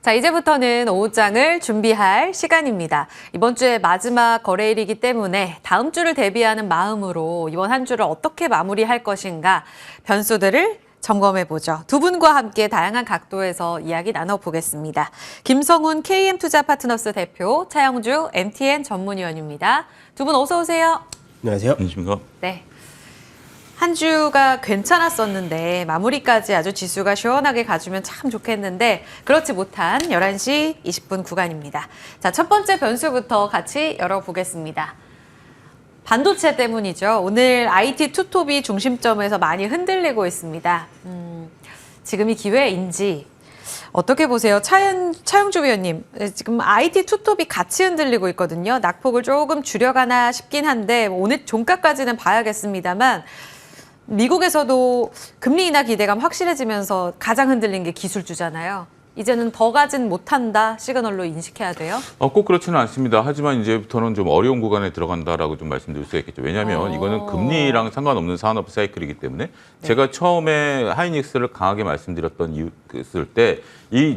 자, 이제부터는 오후장을 준비할 시간입니다. 이번 주에 마지막 거래일이기 때문에 다음 주를 대비하는 마음으로 이번 한 주를 어떻게 마무리할 것인가 변수들을 점검해보죠. 두 분과 함께 다양한 각도에서 이야기 나눠보겠습니다. 김성훈 KM투자파트너스 대표, 차영주 MTN 전문위원입니다. 두 분 어서 오세요. 안녕하세요. 안녕하십니까? 네. 한 주가 괜찮았었는데 마무리까지 아주 지수가 시원하게 가주면 참 좋겠는데 그렇지 못한 11시 20분 구간입니다. 자, 첫 번째 변수부터 같이 열어보겠습니다. 반도체 때문이죠. 오늘 IT 투톱이 중심점에서 많이 흔들리고 있습니다. 지금이 기회인지 어떻게 보세요? 차영주 위원님, 지금 IT 투톱이 같이 흔들리고 있거든요. 낙폭을 조금 줄여가나 싶긴 한데 오늘 종가까지는 봐야겠습니다만 미국에서도 금리 인하 기대감 확실해지면서 가장 흔들린 게 기술주잖아요. 이제는 더 가진 못한다 시그널로 인식해야 돼요? 꼭 그렇지는 않습니다. 하지만 이제부터는 좀 어려운 구간에 들어간다라고 좀 말씀드릴 수가 있겠죠. 왜냐하면 이거는 금리랑 상관없는 산업 사이클이기 때문에 제가 처음에 하이닉스를 강하게 말씀드렸던 이유였을 때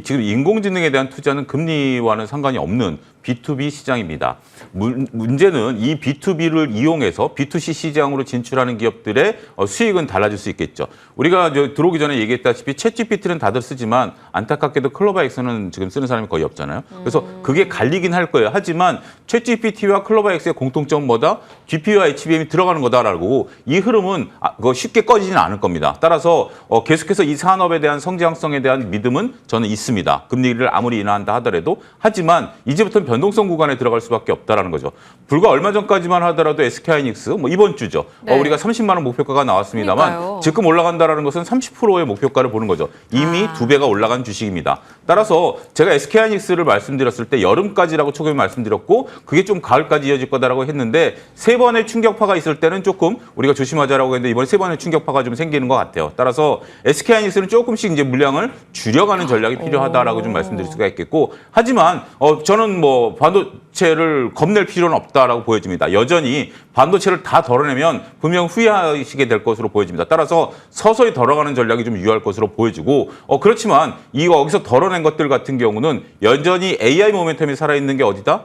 지금 인공지능에 대한 투자는 금리와는 상관이 없는 B2B 시장입니다. 문제는 이 B2B를 이용해서 B2C 시장으로 진출하는 기업들의 수익은 달라질 수 있겠죠. 우리가 들어오기 전에 얘기했다시피 챗GPT는 다들 쓰지만 안타깝게도 클로바엑스는 지금 쓰는 사람이 거의 없잖아요. 그래서 그게 갈리긴 할 거예요. 하지만 챗GPT와 클로바엑스의 공통점은 뭐다? GPU와 HBM이 들어가는 거다라고 이 흐름은 쉽게 꺼지지는 않을 겁니다. 따라서 계속해서 이 산업에 대한 성장성에 대한 믿음은 저는 있습니다. 금리를 아무리 인하한다 하더라도. 하지만 이제부터는 변동성 구간에 들어갈 수밖에 없다라는 거죠. 불과 얼마 전까지만 하더라도 SK하이닉스 이번 주죠. 네. 우리가 30만 원 목표가가 나왔습니다만 그러니까요. 지금 올라간다라는 것은 30%의 목표가를 보는 거죠. 이미 2배가 올라간 주식입니다. 따라서 제가 SK하이닉스를 말씀드렸을 때 여름까지라고 초기에 말씀드렸고 그게 좀 가을까지 이어질 거다라고 했는데 세 번의 충격파가 있을 때는 조금 우리가 조심하자라고 했는데 이번에 세 번의 충격파가 좀 생기는 것 같아요. 따라서 SK하이닉스는 조금씩 이제 물량을 줄여가는 전략이 필요하다라고 좀 말씀드릴 수가 있겠고 하지만 저는 반도체를 겁낼 필요는 없다라고 보여집니다. 여전히 반도체를 다 덜어내면 분명 후회하시게 될 것으로 보여집니다. 따라서 서서히 덜어가는 전략이 좀 유효할 것으로 보여지고 그렇지만 여기서 덜어낸 것들 같은 경우는 여전히 AI 모멘텀이 살아있는 게 어디다?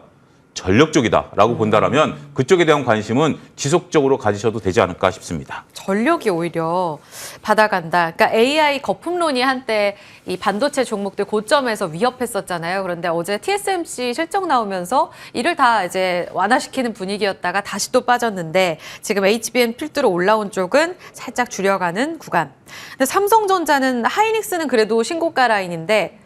전력 쪽이다라고 본다라면 그쪽에 대한 관심은 지속적으로 가지셔도 되지 않을까 싶습니다. 전력이 오히려 받아간다. 그러니까 AI 거품론이 한때 이 반도체 종목들 고점에서 위협했었잖아요. 그런데 어제 TSMC 실적 나오면서 이를 다 이제 완화시키는 분위기였다가 다시 또 빠졌는데 지금 HBM 필두로 올라온 쪽은 살짝 줄여가는 구간. 근데 삼성전자는 하이닉스는 그래도 신고가 라인인데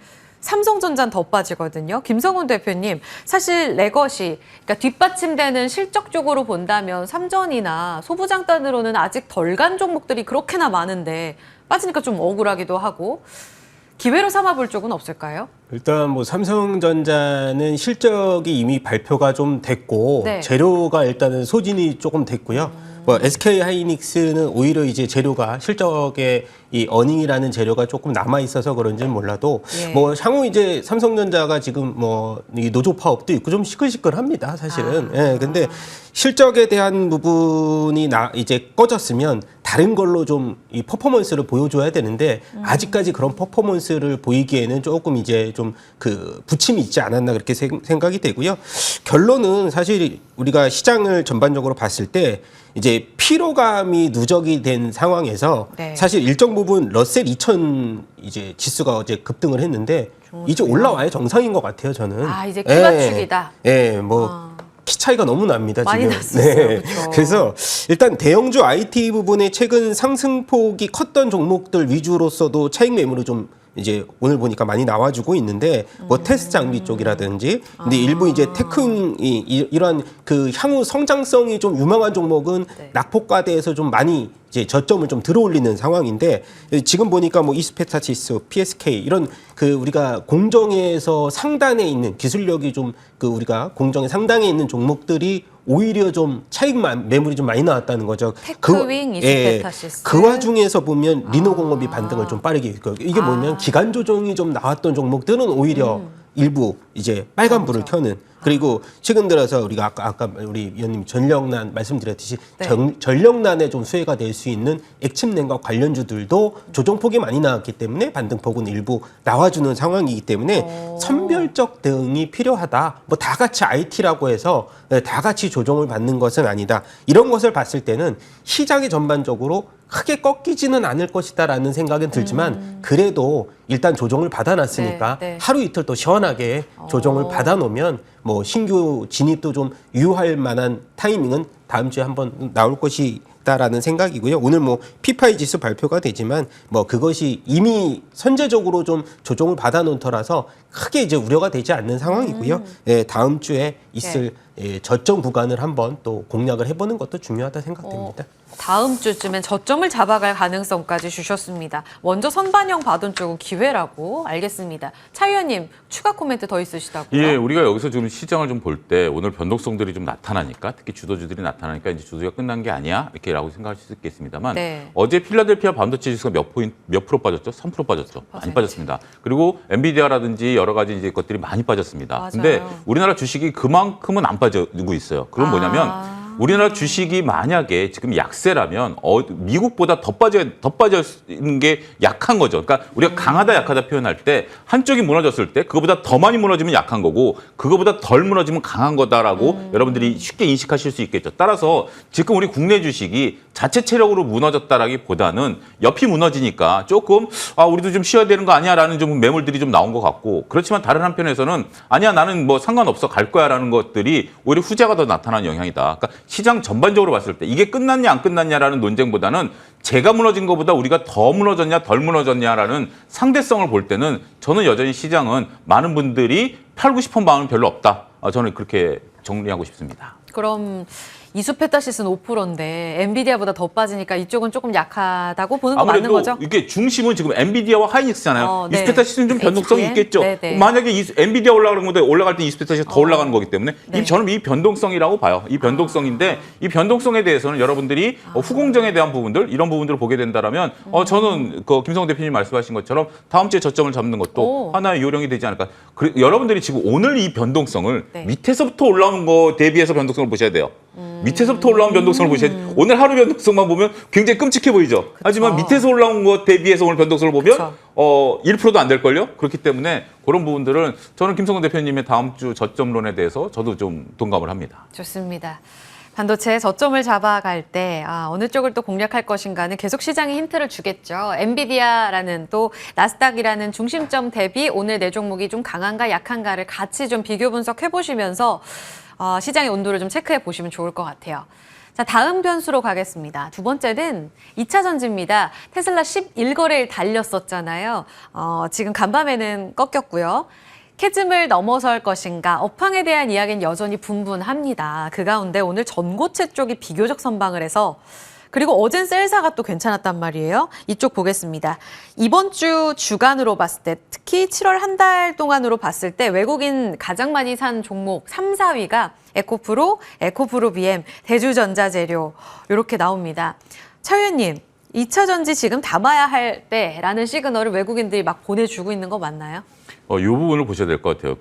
삼성전자는 더 빠지거든요. 김성훈 대표님, 사실 레거시, 그러니까 뒷받침되는 실적 쪽으로 본다면 삼전이나 소부장단으로는 아직 덜 간 종목들이 그렇게나 많은데 빠지니까 좀 억울하기도 하고 기회로 삼아볼 쪽은 없을까요? 일단 삼성전자는 실적이 이미 발표가 좀 됐고 네. 재료가 일단은 소진이 조금 됐고요. SK하이닉스는 오히려 이제 재료가 실적의 이 어닝이라는 재료가 조금 남아 있어서 그런지는 몰라도 예. 향후 이제 삼성전자가 지금 이 노조 파업도 있고 좀 시끌시끌합니다, 사실은. 예, 근데 실적에 대한 부분이 이제 꺼졌으면 다른 걸로 좀 이 퍼포먼스를 보여줘야 되는데 아직까지 그런 퍼포먼스를 보이기에는 조금 이제 좀 부침이 있지 않았나 그렇게 생각이 되고요. 결론은 사실 우리가 시장을 전반적으로 봤을 때 이제 피로감이 누적이 된 상황에서 네. 사실 일정 부분 러셀 2000 이제 지수가 어제 급등을 했는데 이제 올라와야 정상인 것 같아요, 저는. 이제 키 맞추기다. 키 차이가 너무 납니다, 많이 지금. 났었어요. 그렇죠. 그래서 일단 대형주 IT 부분에 최근 상승폭이 컸던 종목들 위주로서도 차익 매물이 좀 이제 오늘 보니까 많이 나와주고 있는데 테스트 장비 쪽이라든지 근데 일부 이제 이러한 향후 성장성이 좀 유망한 종목은 네. 낙폭과대에서 좀 많이 이제 저점을 좀 들어올리는 상황인데 지금 보니까 이스페타시스, PSK 이런 우리가 공정에서 상단에 있는 기술력이 좀 우리가 공정의 상단에 있는 종목들이 오히려 좀 차익 매물이 좀 많이 나왔다는 거죠. 테크윙, 이스페타시스. 그 와중에서 보면 리노공업이 반등을 좀 빠르게 이게 뭐냐면 기간 조정이 좀 나왔던 종목들은 오히려 일부 이제 빨간불을 켜는 그리고 최근 들어서 우리가 아까 우리 위원님 전력난 말씀드렸듯이 네. 전력난에 좀 수혜가 될 수 있는 액침냉각 관련주들도 조정폭이 많이 나왔기 때문에 반등폭은 일부 나와주는 상황이기 때문에 선별적 대응이 필요하다. 뭐 다 같이 IT라고 해서 다 같이 조정을 받는 것은 아니다. 이런 것을 봤을 때는 시장이 전반적으로 크게 꺾이지는 않을 것이다라는 생각은 들지만 그래도 일단 조정을 받아놨으니까 네, 네. 하루 이틀 또 시원하게 조정을 받아놓으면 뭐 신규 진입도 좀 유효할 만한 타이밍은 다음 주에 한번 나올 것이다라는 생각이고요. 오늘 뭐 피파이 지수 발표가 되지만 뭐 그것이 이미 선제적으로 좀 조정을 받아놓은 터라서 크게 이제 우려가 되지 않는 상황이고요. 예, 다음 주에 있을 예, 저점 구간을 한번 또 공략을 해보는 것도 중요하다 생각됩니다. 다음 주쯤엔 저점을 잡아갈 가능성까지 주셨습니다. 먼저 선반영 받은 쪽은 기회라고 알겠습니다. 차 의원님 추가 코멘트 더 있으시다고요? 예, 우리가 여기서 지금 시장을 좀 볼 때 오늘 변동성들이 좀 나타나니까 특히 주도주들이 나타나니까 이제 주도주가 끝난 게 아니야 이렇게라고 생각하실 수 있겠습니다만 네. 어제 필라델피아 반도체 지수가 몇 프로 빠졌죠? 3% 빠졌죠. 많이 빠졌습니다. 그리고 엔비디아라든지 여러 가지 이제 것들이 많이 빠졌습니다. 맞아요. 근데 우리나라 주식이 그만큼은 안 빠지고 있어요. 그건 뭐냐면 우리나라 주식이 만약에 지금 약세라면 미국보다 더 빠지는 게 약한 거죠. 그러니까 우리가 강하다 약하다 표현할 때 한쪽이 무너졌을 때 그거보다 더 많이 무너지면 약한 거고 그거보다 덜 무너지면 강한 거다라고 여러분들이 쉽게 인식하실 수 있겠죠. 따라서 지금 우리 국내 주식이 자체 체력으로 무너졌다라기보다는 옆이 무너지니까 조금 우리도 좀 쉬어야 되는 거 아니야라는 좀 매물들이 좀 나온 것 같고 그렇지만 다른 한편에서는 아니야 나는 뭐 상관없어 갈 거야라는 것들이 오히려 후자가 더 나타나는 영향이다. 그러니까 시장 전반적으로 봤을 때 이게 끝났냐 안 끝났냐라는 논쟁보다는 제가 무너진 것보다 우리가 더 무너졌냐 덜 무너졌냐라는 상대성을 볼 때는 저는 여전히 시장은 많은 분들이 팔고 싶은 마음은 별로 없다. 저는 그렇게 정리하고 싶습니다. 그럼 이수페타시스는 5%인데 엔비디아보다 더 빠지니까 이쪽은 조금 약하다고 보는 거 맞는 아무래도 거죠? 이게 중심은 지금 엔비디아와 하이닉스잖아요. 네. 이스페타시스는 좀 변동성이 HBM? 있겠죠. 네네. 만약에 엔비디아 올라가는 건데 올라갈 때 이스페타시스가 더 올라가는 거기 때문에 네. 저는 이 변동성이라고 봐요. 이 변동성인데 이 변동성에 대해서는 여러분들이 후공정에 대한 부분들 이런 부분들을 보게 된다라면 저는 그 김성훈 대표님 말씀하신 것처럼 다음 주에 저점을 잡는 것도 하나의 요령이 되지 않을까. 여러분들이 지금 오늘 이 변동성을 네. 밑에서부터 올라오는 거 대비해서 변동성을 보셔야 돼요. 밑에서부터 올라온 변동성을 보셔야 돼요. 오늘 하루 변동성만 보면 굉장히 끔찍해 보이죠. 하지만 밑에서 올라온 것 대비해서 오늘 변동성을 보면 그쵸. 1%도 안 될걸요? 그렇기 때문에 그런 부분들은 저는 김성근 대표님의 다음 주 저점론에 대해서 저도 좀 동감을 합니다. 좋습니다. 반도체 저점을 잡아갈 때 어느 쪽을 또 공략할 것인가는 계속 시장이 힌트를 주겠죠. 엔비디아라는 또 나스닥이라는 중심점 대비 오늘 내 종목이 좀 강한가 약한가를 같이 좀 비교 분석해 보시면서 시장의 온도를 좀 체크해 보시면 좋을 것 같아요. 자, 다음 변수로 가겠습니다. 두 번째는 2차 전지입니다. 테슬라 11거래일 달렸었잖아요. 지금 간밤에는 꺾였고요. 캐즘을 넘어설 것인가 업황에 대한 이야기는 여전히 분분합니다. 그 가운데 오늘 전고체 쪽이 비교적 선방을 해서 그리고 어젠 셀사가 또 괜찮았단 말이에요. 이쪽 보겠습니다. 이번 주 주간으로 봤을 때 특히 7월 한 달 동안으로 봤을 때 외국인 가장 많이 산 종목 3, 4위가 에코프로, BM, 대주전자재료 이렇게 나옵니다. 차 의원님, 2차 전지 지금 담아야 할 때라는 시그널을 외국인들이 막 보내주고 있는 거 맞나요? 이 부분을 보셔야 될 것 같아요.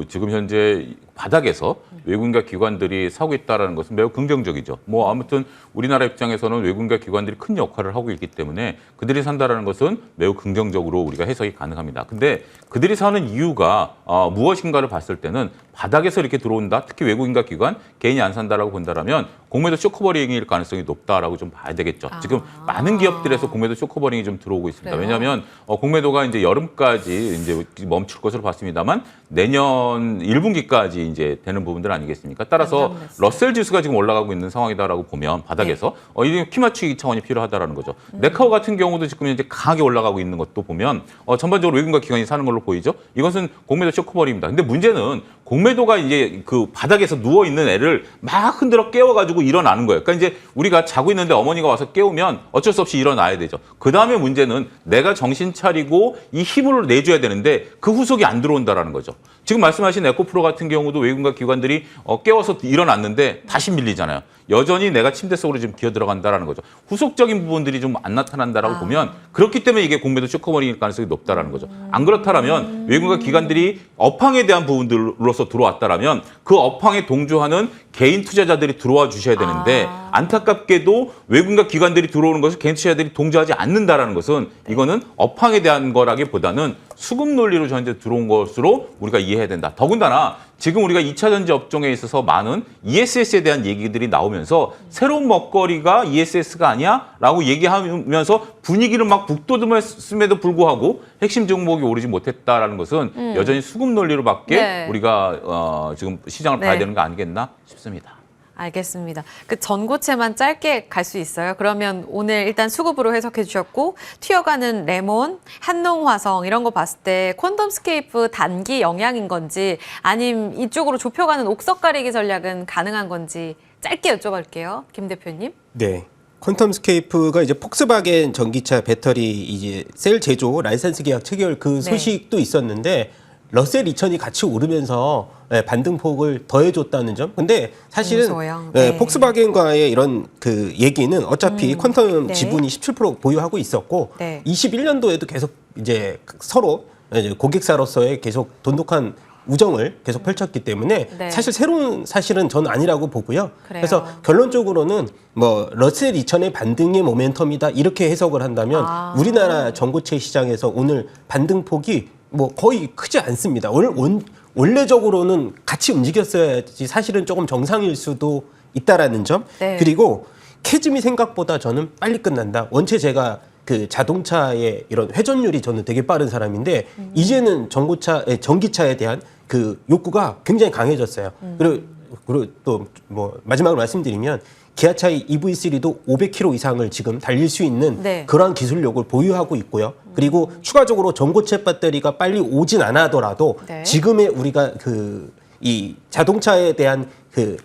지금 현재 바닥에서 외국인과 기관들이 사고 있다는 것은 매우 긍정적이죠. 뭐 아무튼 우리나라 입장에서는 외국인과 기관들이 큰 역할을 하고 있기 때문에 그들이 산다는 것은 매우 긍정적으로 우리가 해석이 가능합니다. 근데 그들이 사는 이유가 무엇인가를 봤을 때는 바닥에서 이렇게 들어온다. 특히 외국인과 기관, 개인이 안 산다라고 본다라면 공매도 쇼크버링일 가능성이 높다라고 좀 봐야 되겠죠. 지금 많은 기업들에서 공매도 쇼크버링이 좀 들어오고 있습니다. 그래요? 왜냐하면 공매도가 이제 여름까지 이제 멈출 것으로 봤습니다만 내년 1분기까지 이제 되는 부분들 아니겠습니까? 따라서 러셀 지수가 지금 올라가고 있는 상황이다라고 보면 바닥에서 이게 키 맞추기 차원이 필요하다라는 거죠. 네카오 같은 경우도 지금 현재 강하게 올라가고 있는 것도 보면 전반적으로 외국인과 기관이 사는 걸로 보이죠. 이것은 공매도 쇼크버링입니다. 근데 문제는 공매도가 이제 그 바닥에서 누워 있는 애를 막 흔들어 깨워가지고 일어나는 거예요. 그러니까 이제 우리가 자고 있는데 어머니가 와서 깨우면 어쩔 수 없이 일어나야 되죠. 그 다음에 문제는 내가 정신 차리고 이 힘을 내줘야 되는데 그 후속이 안 들어온다라는 거죠. 지금 말씀하신 에코프로 같은 경우도 외국인과 기관들이 깨워서 일어났는데 다시 밀리잖아요. 여전히 내가 침대 속으로 지금 기어 들어간다라는 거죠. 후속적인 부분들이 좀 안 나타난다라고 보면 그렇기 때문에 이게 공매도 쇼커버링일 가능성이 높다라는 거죠. 안 그렇다라면 외국인과 기관들이 업황에 대한 부분들로서 들어왔다라면 그 업황에 동조하는 개인 투자자들이 들어와 주셔야 되는데 안타깝게도 외국인과 기관들이 들어오는 것을 개인 투자자들이 동조하지 않는다라는 것은 이거는 업황에 대한 거라기보다는 수급 논리로 현재 들어온 것으로 우리가 이해해야 된다. 더군다나 지금 우리가 2차 전지 업종에 있어서 많은 ESS에 대한 얘기들이 나오면서 새로운 먹거리가 ESS가 아니야? 라고 얘기하면서 분위기를 막 북돋움했음에도 불구하고 핵심 종목이 오르지 못했다라는 것은 여전히 수급 논리로밖에 네. 우리가 지금 시장을 봐야 네. 되는 거 아니겠나 싶습니다. 알겠습니다. 그 전고체만 짧게 갈 수 있어요? 그러면 오늘 일단 수급으로 해석해 주셨고 튀어가는 레몬, 한농화성 이런 거 봤을 때 퀀텀스케이프 단기 영향인 건지 아니면 이쪽으로 좁혀가는 옥석 가리기 전략은 가능한 건지 짧게 여쭤볼게요. 김 대표님. 네. 퀀텀스케이프가 이제 폭스바겐 전기차 배터리 이제 셀 제조 라이센스 계약 체결 그 소식도 있었는데 러셀 2000이 같이 오르면서 반등폭을 더해줬다는 점. 근데 사실은 폭스바겐과의 이런 그 얘기는 어차피 퀀텀 지분이 17% 보유하고 있었고 21년도에도 계속 이제 서로 이제 고객사로서의 계속 돈독한 우정을 계속 펼쳤기 때문에 사실 새로운 사실은 저는 아니라고 보고요. 그래서 결론적으로는 뭐 러셀 2000의 반등의 모멘텀이다 이렇게 해석을 한다면 우리나라 전고체 시장에서 오늘 반등폭이 뭐 거의 크지 않습니다. 원래적으로는 같이 움직였어야지 사실은 조금 정상일 수도 있다라는 점. 그리고 캐즘이 생각보다 저는 빨리 끝난다. 원체 제가 그 자동차의 이런 회전율이 저는 되게 빠른 사람인데 이제는 전기차에 대한 그 욕구가 굉장히 강해졌어요. 그리고 또 뭐 마지막으로 말씀드리면 기아차의 EV3도 500km 이상을 지금 달릴 수 있는 그러한 기술력을 보유하고 있고요. 그리고 추가적으로 전고체 배터리가 빨리 오진 않아더라도 지금의 우리가 이 자동차에 대한 그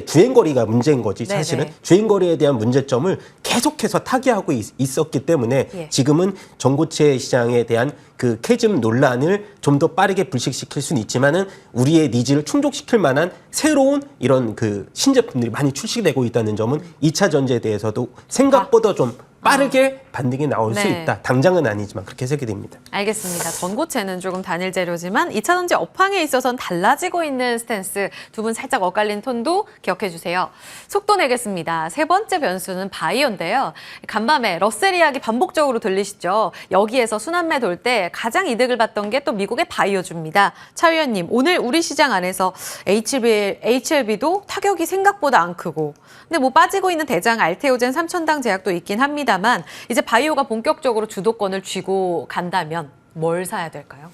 주행 거리가 문제인 거지 사실은 주행 거리에 대한 문제점을 계속해서 타개하고 있었기 때문에 지금은 전고체 시장에 대한 그 캐즘 논란을 좀 더 빠르게 불식시킬 수는 있지만은 우리의 니즈를 충족시킬 만한 새로운 이런 그 신제품들이 많이 출시되고 있다는 점은 2차 전지에 대해서도 생각보다 좀 빠르게 반등이 나올 수 있다. 당장은 아니지만 그렇게 해석이 됩니다. 알겠습니다. 전고체는 조금 단일 재료지만 2차 전지 업황에 있어서는 달라지고 있는 스탠스 두 분 살짝 엇갈린 톤도 기억해 주세요. 속도 내겠습니다. 세 번째 변수는 바이오인데요. 간밤에 러셀 이야기 반복적으로 들리시죠? 여기에서 순환매 돌 때 가장 이득을 봤던 게 또 미국의 바이오주입니다. 차 의원님, 오늘 우리 시장 안에서 HLB도 타격이 생각보다 안 크고 근데 뭐 빠지고 있는 대장 알테오젠 3,000당 제약도 있긴 합니다만 이제 바이오가 본격적으로 주도권을 쥐고 간다면 뭘 사야 될까요?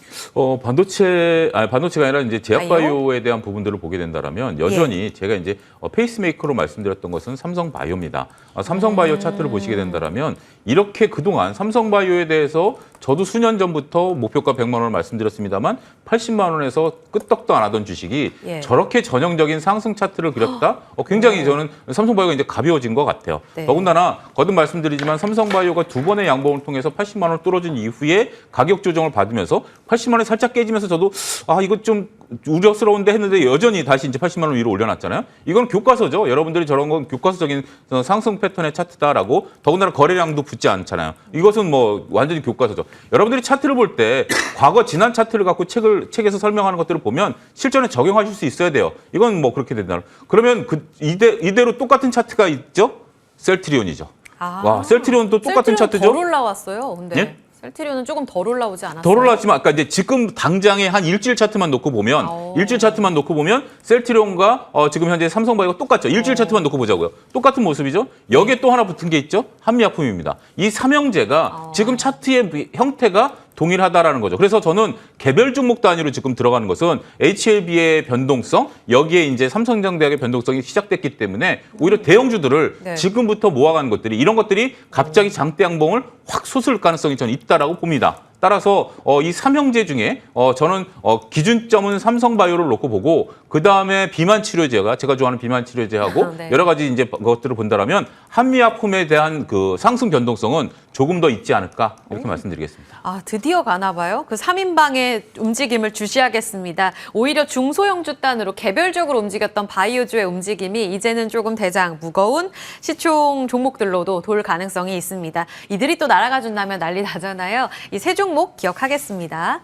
반도체가 아니라 이제 제약 바이오에 대한 부분들을 보게 된다라면 여전히 제가 이제 페이스메이커로 말씀드렸던 것은 삼성 바이오입니다. 삼성 바이오 차트를 보시게 된다면 이렇게 그동안 삼성 바이오에 대해서 저도 수년 전부터 목표가 100만 원을 말씀드렸습니다만 80만 원에서 끄떡도 안 하던 주식이 저렇게 전형적인 상승 차트를 그렸다? 굉장히 저는 삼성바이오가 이제 가벼워진 것 같아요. 더군다나 거듭 말씀드리지만 삼성바이오가 두 번의 양봉을 통해서 80만 원을 뚫어준 이후에 가격 조정을 받으면서 80만 원이 살짝 깨지면서 저도 이거 좀 우려스러운데 했는데 여전히 다시 이제 80만 원 위로 올려놨잖아요. 이건 교과서죠. 여러분들이 저런 건 교과서적인 상승 패턴의 차트다라고 더군다나 거래량도 붙지 않잖아요. 이것은 뭐 완전히 교과서죠. 여러분들이 차트를 볼 때 과거 지난 차트를 갖고 책에서 설명하는 것들을 보면 실전에 적용하실 수 있어야 돼요. 이건 뭐 그렇게 된다. 그러면 이대로 똑같은 차트가 있죠? 셀트리온이죠. 와, 셀트리온도 똑같은 차트죠? 덜 올라왔어요. 근데. 예? 셀트리온은 조금 덜 올라오지 않았어요? 덜 올라왔지만 아까 이제 지금 당장에 한 일주일 차트만 놓고 보면 셀트리온과 지금 현재 삼성바이오가 똑같죠. 일주일 차트만 놓고 보자고요. 똑같은 모습이죠. 여기에 또 하나 붙은 게 있죠. 한미약품입니다. 이 삼형제가 지금 차트의 형태가 동일하다라는 거죠. 그래서 저는 개별 종목 단위로 지금 들어가는 것은 HLB의 변동성, 여기에 이제 삼성전자대학의 변동성이 시작됐기 때문에 오히려 대형주들을 지금부터 모아가는 것들이 이런 것들이 갑자기 장대 양봉을 확 솟을 가능성이 저는 있다라고 봅니다. 따라서 이 삼형제 중에 저는 기준점은 삼성바이오를 놓고 보고 그 다음에 비만 치료제가 제가 좋아하는 비만 치료제하고 여러 가지 이제 것들을 본다라면 한미약품에 대한 그 상승 변동성은 조금 더 있지 않을까 이렇게 말씀드리겠습니다. 아, 드디어 가나 봐요. 그 3인방의 움직임을 주시하겠습니다. 오히려 중소형주 단으로 개별적으로 움직였던 바이오주의 움직임이 이제는 조금 대장 무거운 시총 종목들로도 돌 가능성이 있습니다. 이들이 또 날아가 준다면 난리 나잖아요. 이 세 종목 기억하겠습니다.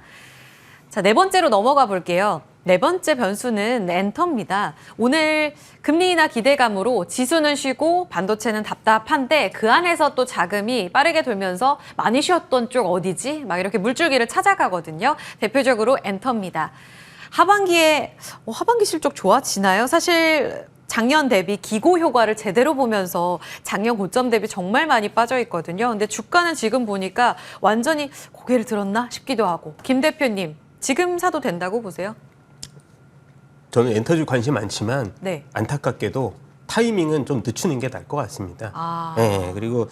자, 네 번째로 넘어가 볼게요. 네 번째 변수는 엔터입니다. 오늘 금리 인하 기대감으로 지수는 쉬고 반도체는 답답한데 그 안에서 또 자금이 빠르게 돌면서 많이 쉬었던 쪽 어디지? 막 이렇게 물줄기를 찾아가거든요. 대표적으로 엔터입니다. 하반기에 하반기 실적 좋아지나요? 사실 작년 대비 기고 효과를 제대로 보면서 작년 고점 대비 정말 많이 빠져 있거든요. 근데 주가는 지금 보니까 완전히 고개를 들었나 싶기도 하고. 김 대표님, 지금 사도 된다고 보세요? 저는 엔터주 관심 많지만 네. 안타깝게도 타이밍은 좀 늦추는 게 나을 것 같습니다. 아. 네, 그리고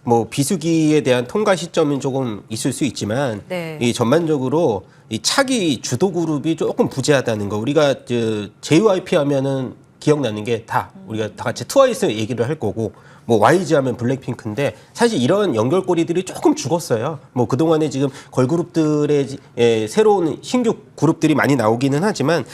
뭐 비수기에 대한 통과 시점은 조금 있을 수 있지만 네. 이 전반적으로 이 차기 주도 그룹이 조금 부재하다는 거. 우리가 JYP 하면은 기억나는 게 다 우리가 다 같이 트와이스 얘기를 할 거고 뭐 YG 하면 블랙핑크인데 사실 이런 연결고리들이 조금 죽었어요. 뭐 그동안에 지금 걸그룹들의 새로운 신규 그룹들이 많이 나오기는 하지만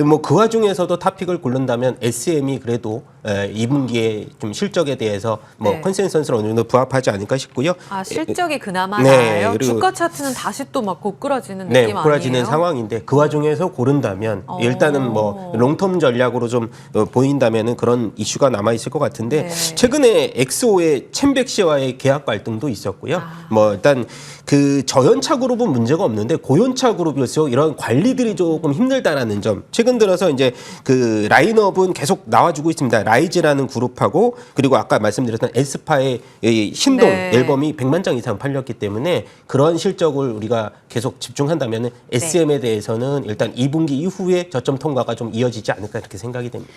뭐 그 와중에서도 탑픽을 고른다면 SM이 그래도 2분기에 좀 실적에 대해서 뭐 네. 컨센서스를 어느 정도 부합하지 않을까 싶고요. 아, 실적이 그나마 네, 나아요? 그리고- 주가 차트는 다시 또 막 고꾸라지는 네, 느낌 고꾸라지는 아니에요? 상황인데 그 와중에서 고른다면 일단은 뭐 롱텀 전략으로 좀 보인다면은 그런 이슈가 남아 있을 것 같은데 네. 최근에 엑소의 챔백 씨와의 계약 갈등도 있었고요. 아. 뭐 일단 그 저연차 그룹은 문제가 없는데 고연차 그룹일수록 이런 관리들이 조금 힘들다라는 점. 최근 들어서 이제 그 라인업은 계속 나와주고 있습니다. 라이즈라는 그룹하고 그리고 아까 말씀드렸던 에스파의 이 신동 네. 앨범이 100만 장 이상 팔렸기 때문에 그런 실적을 우리가 계속 집중한다면 SM에 대해서는 일단 2분기 이후에 저점 통과가 좀 이어지지 않을까 이렇게 생각이 됩니다.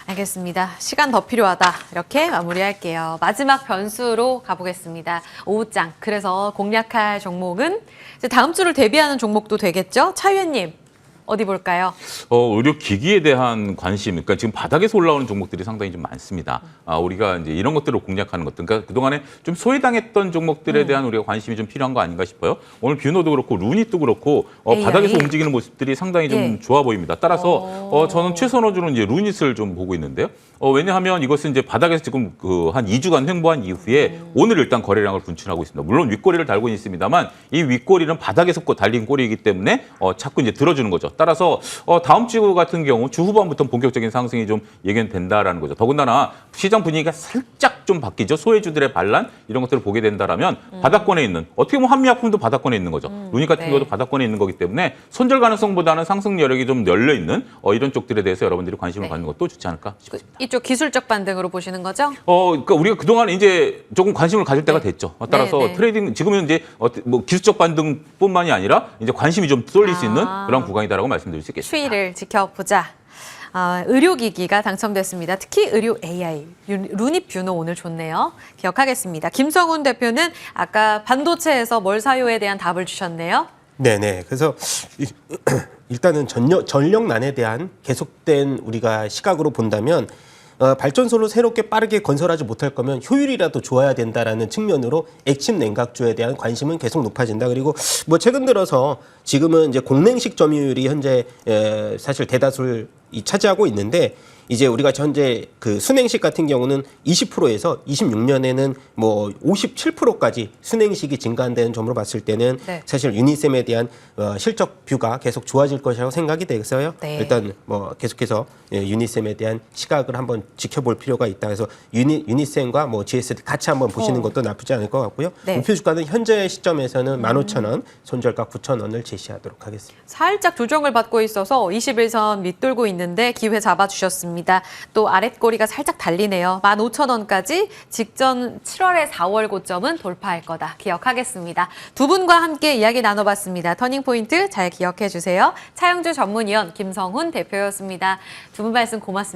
알겠습니다. 시간 더 필요하다. 이렇게 마무리할게요. 마지막 변수로 가보겠습니다. 오후장. 그래서 공략할 종목은 이제 다음 주를 대비하는 종목도 되겠죠? 차 의원님, 어디 볼까요? 의료 기기에 대한 관심, 그러니까 지금 바닥에서 올라오는 종목들이 상당히 좀 많습니다. 우리가 이제 이런 것들을 공략하는 것들, 그러니까 그동안에 좀 소외당했던 종목들에 대한 우리가 관심이 좀 필요한 거 아닌가 싶어요. 오늘 뷰노도 그렇고 루닛도 그렇고 AI. 바닥에서 움직이는 모습들이 상당히 좀 예. 좋아 보입니다. 따라서 저는 최선호주는 이제 루닛을 좀 보고 있는데요. 왜냐하면 이것은 이제 바닥에서 지금 그 한 2주간 횡보한 이후에 오늘 일단 거래량을 분출하고 있습니다. 물론 윗꼬리를 달고 있습니다만 이 윗꼬리는 바닥에서 달린 꼬리이기 때문에 자꾸 이제 들어주는 거죠. 따라서 다음 주 같은 경우 주 후반부터 본격적인 상승이 좀 예견된다라는 거죠. 더군다나 시장 분위기가 살짝 좀 바뀌죠. 소외주들의 반란 이런 것들을 보게 된다라면 바닥권에 있는 어떻게 보면 한미약품도 바닥권에 있는 거죠. 루닛 같은 네. 경우도 바닥권에 있는 거기 때문에 손절 가능성보다는 상승 여력이 좀 열려 있는 이런 쪽들에 대해서 여러분들이 관심을 네. 갖는 것도 좋지 않을까 싶습니다. 이쪽 기술적 반등으로 보시는 거죠? 그러니까 우리가 그동안 이제 조금 관심을 가질 때가 네. 됐죠. 따라서 네, 네. 트레이딩 지금은 이제 뭐 기술적 반등뿐만이 아니라 이제 관심이 좀 쏠릴 수 있는 그런 구간이다라고 말씀드릴 수 있겠습니다. 추이를 지켜보자. 의료기기가 당첨됐습니다. 특히 의료 AI, 루닛 뷰노 오늘 좋네요. 기억하겠습니다. 김성훈 대표는 아까 반도체에서 뭘 사요에 대한 답을 주셨네요. 네네. 그래서 일단은 전력난에 대한 계속된 우리가 시각으로 본다면 발전소를 새롭게 빠르게 건설하지 못할 거면 효율이라도 좋아야 된다라는 측면으로 액침 냉각주에 대한 관심은 계속 높아진다. 그리고 뭐 최근 들어서 지금은 이제 공냉식 점유율이 현재 사실 대다수를 차지하고 있는데 이제 우리가 현재 그 순행식 같은 경우는 20%에서 26년에는 뭐 57%까지 순행식이 증가한다는 점으로 봤을 때는 네. 사실 유니셈에 대한 실적 뷰가 계속 좋아질 것이라고 생각이 돼서요. 네. 일단 뭐 계속해서 유니셈에 대한 시각을 한번 지켜볼 필요가 있다. 그래서 유니셈과 뭐 GS를 같이 한번 보시는 것도 나쁘지 않을 것 같고요. 네. 목표 주가는 현재 시점에서는 15,000원, 손절가 9,000원을 제시하도록 하겠습니다. 살짝 조정을 받고 있어서 21선 밑돌고 있는데 기회 잡아주셨습니다. 또 아랫꼬리가 살짝 달리네요. 15,000원까지 직전 7월에 4월 고점은 돌파할 거다. 기억하겠습니다. 두 분과 함께 이야기 나눠봤습니다. 터닝포인트 잘 기억해 주세요. 차영주 전문위원 김성훈 대표였습니다. 두 분 말씀 고맙습니다.